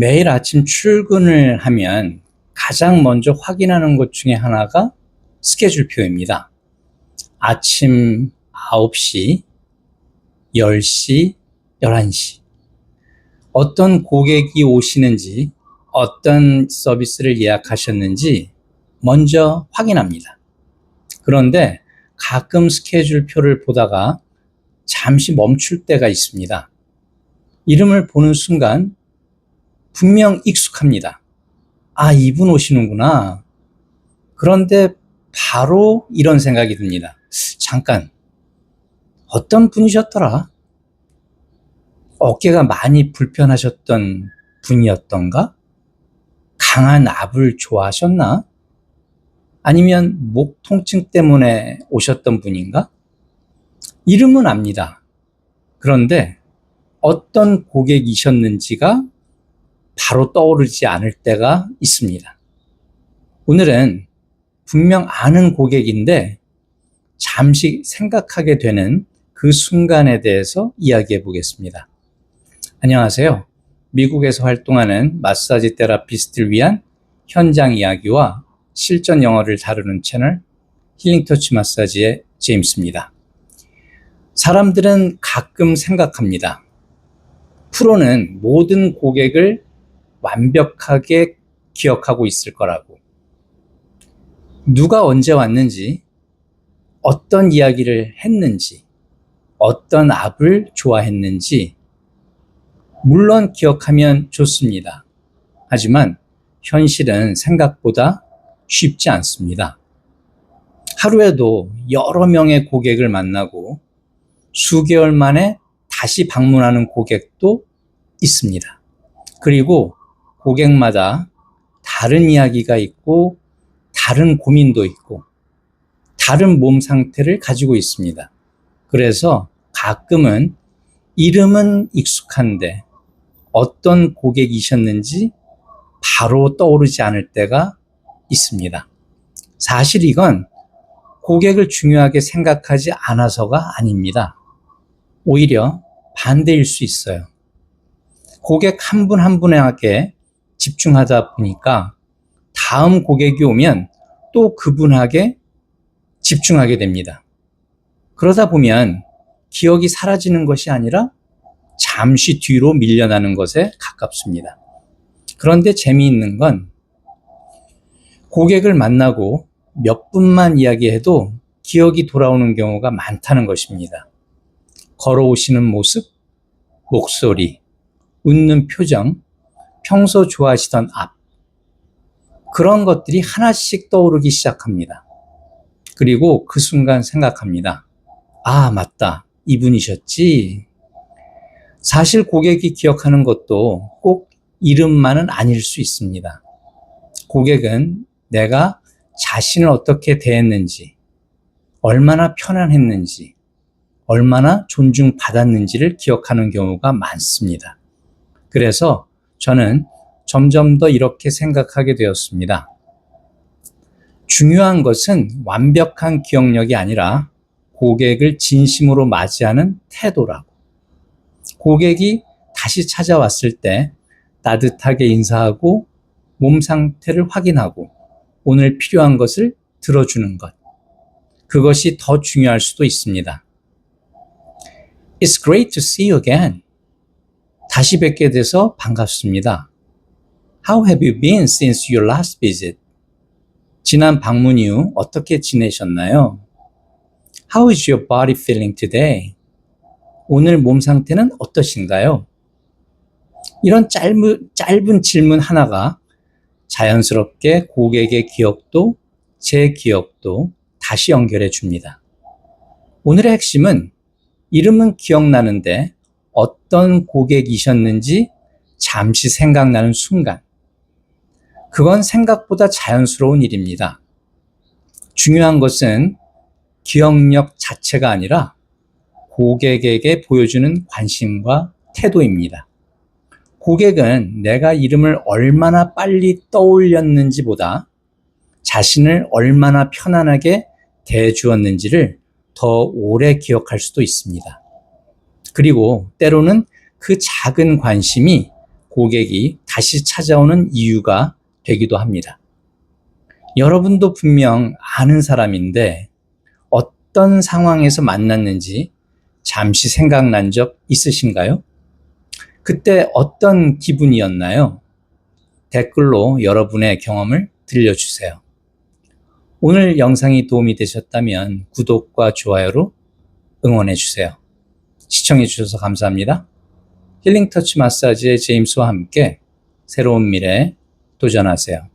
매일 아침 출근을 하면 가장 먼저 확인하는 것 중에 하나가 스케줄표입니다. 아침 9시, 10시, 11시. 어떤 고객이 오시는지, 어떤 서비스를 예약하셨는지 먼저 확인합니다. 그런데 가끔 스케줄표를 보다가 잠시 멈출 때가 있습니다. 이름을 보는 순간 분명 익숙합니다. 아, 이분 오시는구나. 그런데 바로 이런 생각이 듭니다. 잠깐, 어떤 분이셨더라? 어깨가 많이 불편하셨던 분이었던가? 강한 압을 좋아하셨나? 아니면 목 통증 때문에 오셨던 분인가? 이름은 압니다. 그런데 어떤 고객이셨는지가 바로 떠오르지 않을 때가 있습니다. 오늘은 분명 아는 고객인데 잠시 생각하게 되는 그 순간에 대해서 이야기해 보겠습니다. 안녕하세요. 미국에서 활동하는 마사지 테라피스트를 위한 현장 이야기와 실전 영어를 다루는 채널 힐링터치 마사지의 제임스입니다. 사람들은 가끔 생각합니다. 프로는 모든 고객을 완벽하게 기억하고 있을 거라고. 누가 언제 왔는지, 어떤 이야기를 했는지, 어떤 압을 좋아했는지, 물론 기억하면 좋습니다. 하지만 현실은 생각보다 쉽지 않습니다. 하루에도 여러 명의 고객을 만나고 수개월 만에 다시 방문하는 고객도 있습니다. 그리고 고객마다 다른 이야기가 있고 다른 고민도 있고 다른 몸 상태를 가지고 있습니다. 그래서 가끔은 이름은 익숙한데 어떤 고객이셨는지 바로 떠오르지 않을 때가 있습니다. 사실 이건 고객을 중요하게 생각하지 않아서가 아닙니다. 오히려 반대일 수 있어요. 고객 한 분 한 분에게 집중하다 보니까 다음 고객이 오면 또 그분에게 집중하게 됩니다. 그러다 보면 기억이 사라지는 것이 아니라 잠시 뒤로 밀려나는 것에 가깝습니다. 그런데 재미있는 건 고객을 만나고 몇 분만 이야기해도 기억이 돌아오는 경우가 많다는 것입니다. 걸어오시는 모습, 목소리, 웃는 표정, 평소 좋아하시던 앞, 그런 것들이 하나씩 떠오르기 시작합니다. 그리고 그 순간 생각합니다. 아, 맞다. 이분이셨지. 사실 고객이 기억하는 것도 꼭 이름만은 아닐 수 있습니다. 고객은 내가 자신을 어떻게 대했는지, 얼마나 편안했는지, 얼마나 존중받았는지를 기억하는 경우가 많습니다. 그래서 저는 점점 더 이렇게 생각하게 되었습니다. 중요한 것은 완벽한 기억력이 아니라 고객을 진심으로 맞이하는 태도라고. 고객이 다시 찾아왔을 때 따뜻하게 인사하고 몸 상태를 확인하고 오늘 필요한 것을 들어주는 것. 그것이 더 중요할 수도 있습니다. It's great to see you again. 다시 뵙게 돼서 반갑습니다. How have you been since your last visit? 지난 방문 이후 어떻게 지내셨나요? How is your body feeling today? 오늘 몸 상태는 어떠신가요? 이런 짧은 질문 하나가 자연스럽게 고객의 기억도 제 기억도 다시 연결해 줍니다. 오늘의 핵심은 이름은 기억나는데 어떤 고객이셨는지 잠시 생각나는 순간. 그건 생각보다 자연스러운 일입니다. 중요한 것은 기억력 자체가 아니라 고객에게 보여주는 관심과 태도입니다. 고객은 내가 이름을 얼마나 빨리 떠올렸는지보다 자신을 얼마나 편안하게 대해주었는지를 더 오래 기억할 수도 있습니다. 그리고 때로는 그 작은 관심이 고객이 다시 찾아오는 이유가 되기도 합니다. 여러분도 분명 아는 사람인데 어떤 상황에서 만났는지 잠시 생각난 적 있으신가요? 그때 어떤 기분이었나요? 댓글로 여러분의 경험을 들려주세요. 오늘 영상이 도움이 되셨다면 구독과 좋아요로 응원해주세요. 시청해주셔서 감사합니다. 힐링터치 마사지의 제임스와 함께 새로운 미래에 도전하세요.